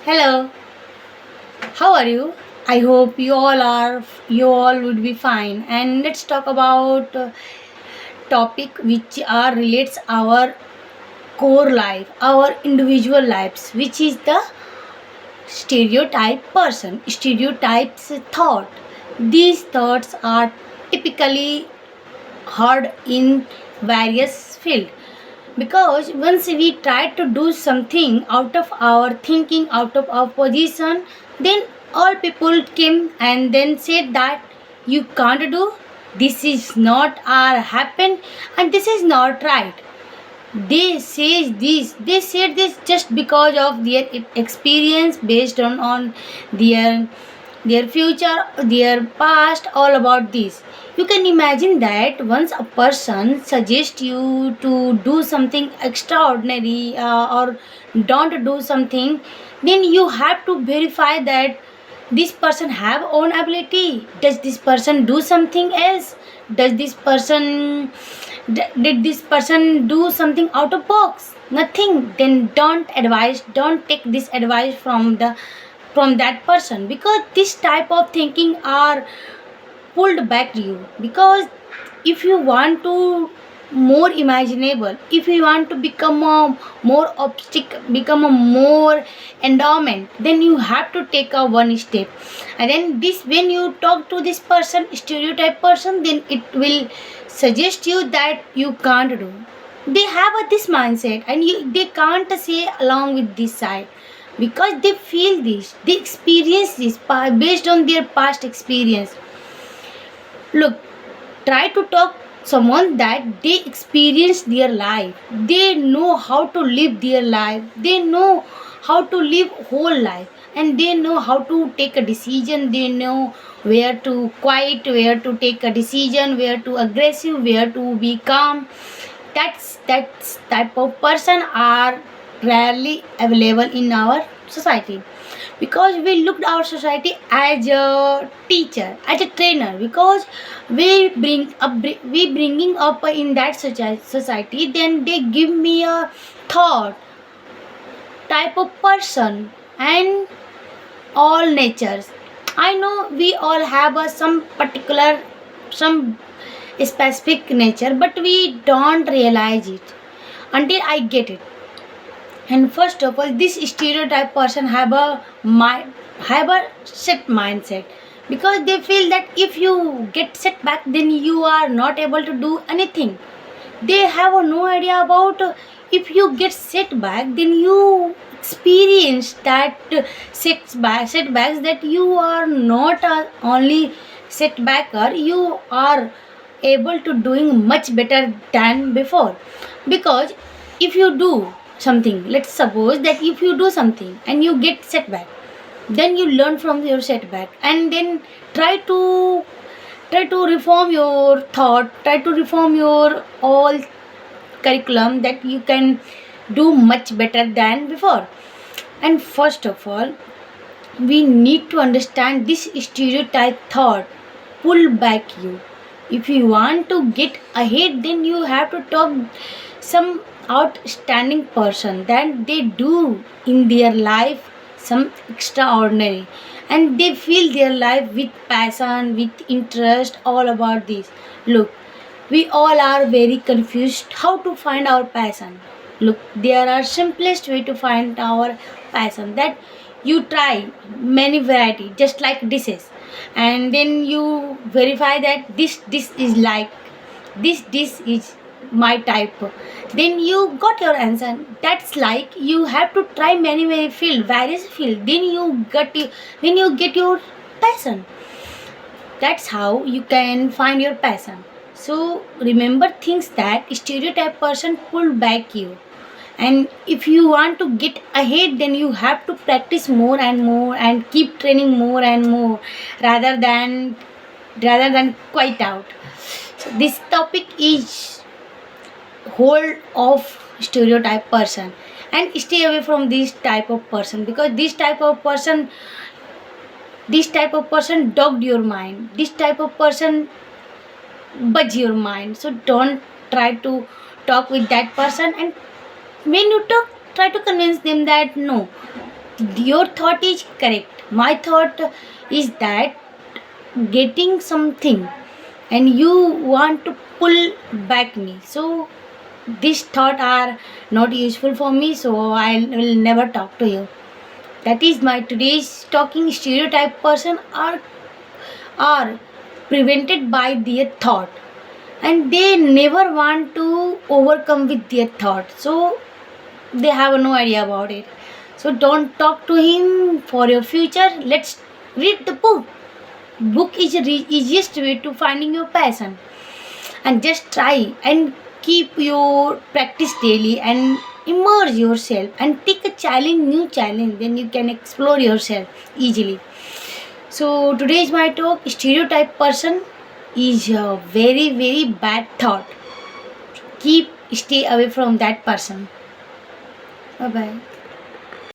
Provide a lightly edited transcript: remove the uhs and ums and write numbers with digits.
Hello, how are you? I hope you all would be fine. And let's talk about topic which are relates our core life, our individual lives, which is the stereotype person, stereotypes thought. These thoughts are typically heard in various fields because once we try to do something out of our thinking, out of our position, then all people came and then said that you can't do, this is not happen, and this is not right. They said this just because of their experience based on their their future, their past, all about this. You can imagine that once a person suggests you to do something extraordinary or don't do something, then you have to verify that this person have own ability. Does this person do something else? Does this person did this person do something out of box? Nothing. Then don't take this advice from that person, because this type of thinking are pulled back to you. Because if you want to more imaginable, if you want to become a more obstacle, become a more endowment, then you have to take a one step. And then this, when you talk to this person, stereotype person, then it will suggest you that you can't do. They have this mindset, and they can't say along with this side, because they feel this, they experience this based on their past experience. Look, try to talk someone that they experience their life, they know how to live their life, they know how to live whole life, and they know how to take a decision, they know where to quiet, where to take a decision, where to aggressive, where to be calm. That's type of person are rarely available in our society, because we looked our society as a teacher, as a trainer, because we bringing up in that society, then they give me a thought type of person and all natures. I know we all have some particular, some specific nature, but we don't realize it until I get it. And first of all, this stereotype person have a set mindset, because they feel that if you get set back, then you are not able to do anything. They have no idea about if you get set back, then you experience that setbacks, that you are not only setbacker, you are able to doing much better than before. Because if you do something, let's suppose that if you do something and you get setback, then you learn from your setback, and then try to reform your thought, try to reform your all curriculum, that you can do much better than before. And first of all, we need to understand this stereotype thought pull back you. If you want to get ahead, then you have to talk some outstanding person that they do in their life some extraordinary, and they fill their life with passion, with interest, all about this. Look, we all are very confused how to find our passion. Look, there are simplest way to find our passion, that you try many variety just like dishes, and then you verify that this is like this is my type, then you got your answer. That's like you have to try many field, various field, then you get your passion. That's how you can find your passion. So remember things that stereotype person pull back you. And if you want to get ahead, then you have to practice more and more and keep training more and more, rather than quite out. So this topic is hold of stereotype person, and stay away from this type of person, because this type of person dogged your mind, this type of person budge your mind. So don't try to talk with that person, and when you talk, try to convince them that no, Your thought is correct. My thought is that getting something and you want to pull back me. So these thoughts are not useful for me, so I will never talk to you. That is my today's talking. Stereotype person are prevented by their thought, and they never want to overcome with their thought, so they have no idea about it. So don't talk to him for your future. Let's read the book. Book is the easiest way to finding your passion, and just try and keep your practice daily and immerse yourself and take a challenge, new challenge, then you can explore yourself easily. So today is my talk. Stereotype person is a very very bad thought. Keep stay away from that person. Bye bye.